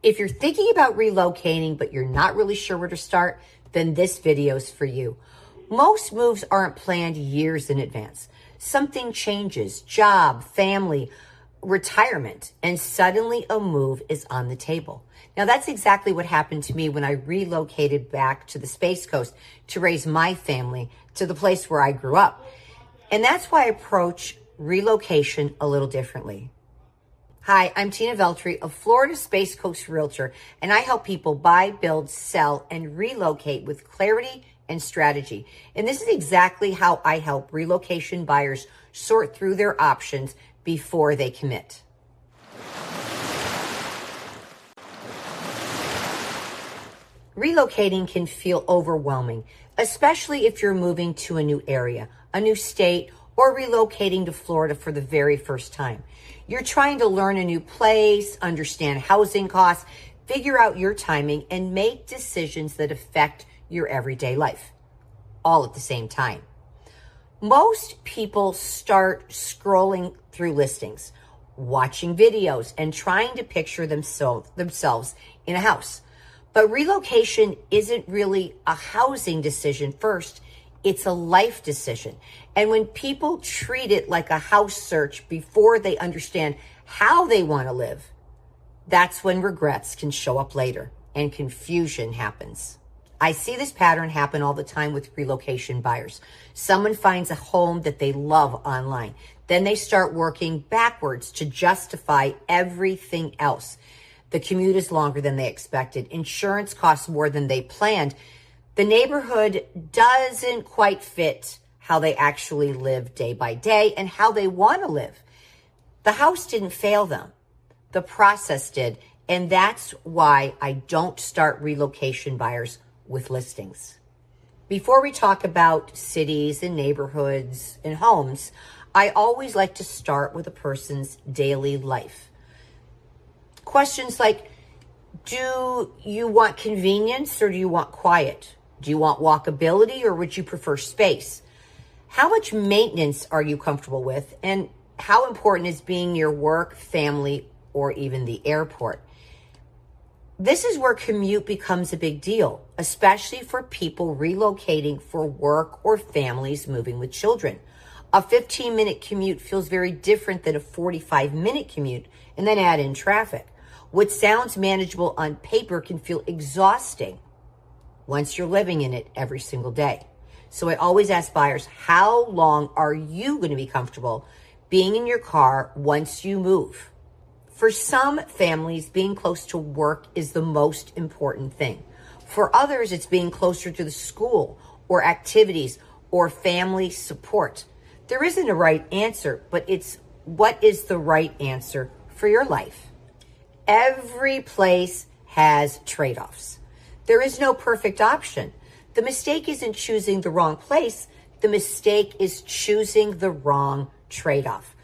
If you're thinking about relocating, but you're not really sure where to start, then this video is for you. Most moves aren't planned years in advance. Something changes, job, family, retirement, and suddenly a move is on the table. Now, that's exactly what happened to me when I relocated back to the Space Coast to raise my family to the place where I grew up. And that's why I approach relocation a little differently. Hi, I'm Tina Veltri, a Florida Space Coast realtor, and I help people buy, build, sell, and relocate with clarity and strategy. And this is exactly how I help relocation buyers sort through their options before they commit. Relocating can feel overwhelming, especially if you're moving to a new area, a new state, or relocating to Florida for the very first time. You're trying to learn a new place, understand housing costs, figure out your timing, and make decisions that affect your everyday life, all at the same time. Most people start scrolling through listings, watching videos, and trying to picture themselves in a house. But relocation isn't really a housing decision first. It's a life decision. And when people treat it like a house search before they understand how they want to live, that's when regrets can show up later and confusion happens. I see this pattern happen all the time with relocation buyers. Someone finds a home that they love online. Then they start working backwards to justify everything else. The commute is longer than they expected. Insurance costs more than they planned. The neighborhood doesn't quite fit how they actually live day by day and how they want to live. The house didn't fail them. The process did. And that's why I don't start relocation buyers with listings. Before we talk about cities and neighborhoods and homes, I always like to start with a person's daily life. Questions like, do you want convenience or do you want quiet? Do you want walkability or would you prefer space? How much maintenance are you comfortable with? And how important is being near work, family, or even the airport? This is where commute becomes a big deal, especially for people relocating for work or families moving with children. A 15-minute commute feels very different than a 45-minute commute, and then add in traffic. What sounds manageable on paper can feel exhausting once you're living in it every single day. So I always ask buyers, how long are you going to be comfortable being in your car once you move? For some families, being close to work is the most important thing. For others, it's being closer to the school or activities or family support. There isn't a right answer, but it's what is the right answer for your life. Every place has trade-offs. There is no perfect option. The mistake isn't choosing the wrong place. The mistake is choosing the wrong trade-off.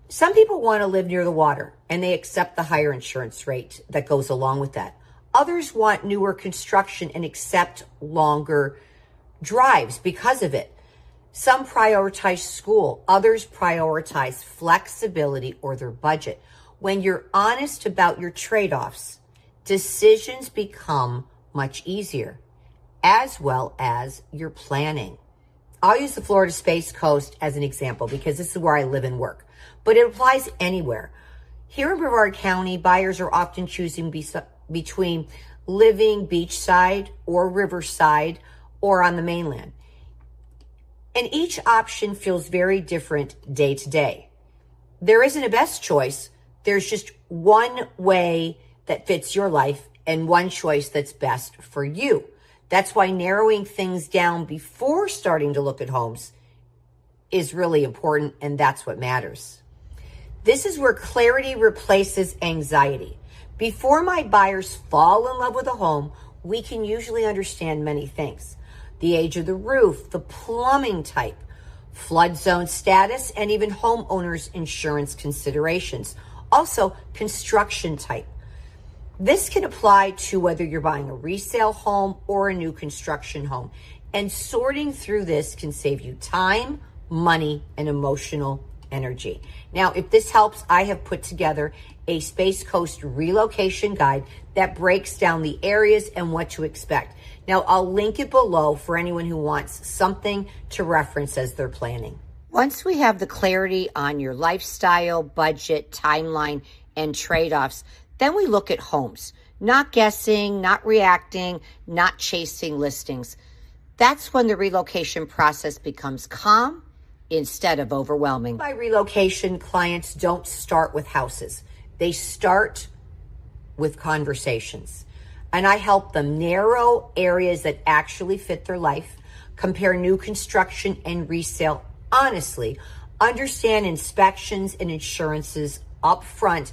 Some people want to live near the water and they accept the higher insurance rate that goes along with that. Others want newer construction and accept longer drives because of it. Some prioritize school, others prioritize flexibility or their budget. When you're honest about your trade-offs, decisions become much easier, as well as your planning. I'll use the Florida Space Coast as an example because this is where I live and work, but it applies anywhere. Here in Brevard County, buyers are often choosing between living beachside or riverside or on the mainland. And each option feels very different day to day. There isn't a best choice. There's just one way that fits your life and one choice that's best for you. That's why narrowing things down before starting to look at homes is really important, and that's what matters. This is where clarity replaces anxiety. Before my buyers fall in love with a home, we can usually understand many things. The age of the roof, the plumbing type, flood zone status, and even homeowners insurance considerations. Also, construction type. This can apply to whether you're buying a resale home or a new construction home. And sorting through this can save you time, money, and emotional energy. Now, if this helps, I have put together a Space Coast relocation guide that breaks down the areas and what to expect. Now, I'll link it below for anyone who wants something to reference as they're planning. Once we have the clarity on your lifestyle, budget, timeline, and trade-offs, then we look at homes. Not guessing, not reacting, not chasing listings. That's when the relocation process becomes calm instead of overwhelming. My relocation clients don't start with houses. They start with conversations. And I help them narrow areas that actually fit their life, compare new construction and resale honestly, understand inspections and insurances up front,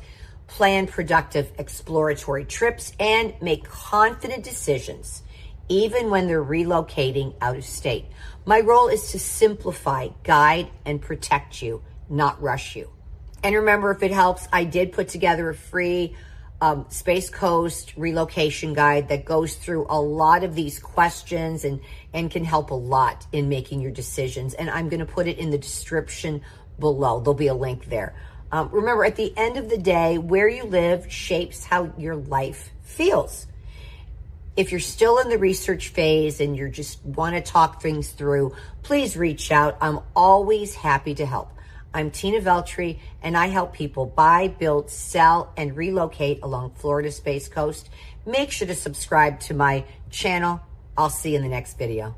plan productive exploratory trips, and make confident decisions, even when they're relocating out of state. My role is to simplify, guide, and protect you, not rush you. And remember, if it helps, I did put together a free Space Coast relocation guide that goes through a lot of these questions and can help a lot in making your decisions. And I'm going to put it in the description below. There'll be a link there. Remember, at the end of the day, where you live shapes how your life feels. If you're still in the research phase and you just want to talk things through, please reach out. I'm always happy to help. I'm Tina Veltri, and I help people buy, build, sell, and relocate along Florida's Space Coast. Make sure to subscribe to my channel. I'll see you in the next video.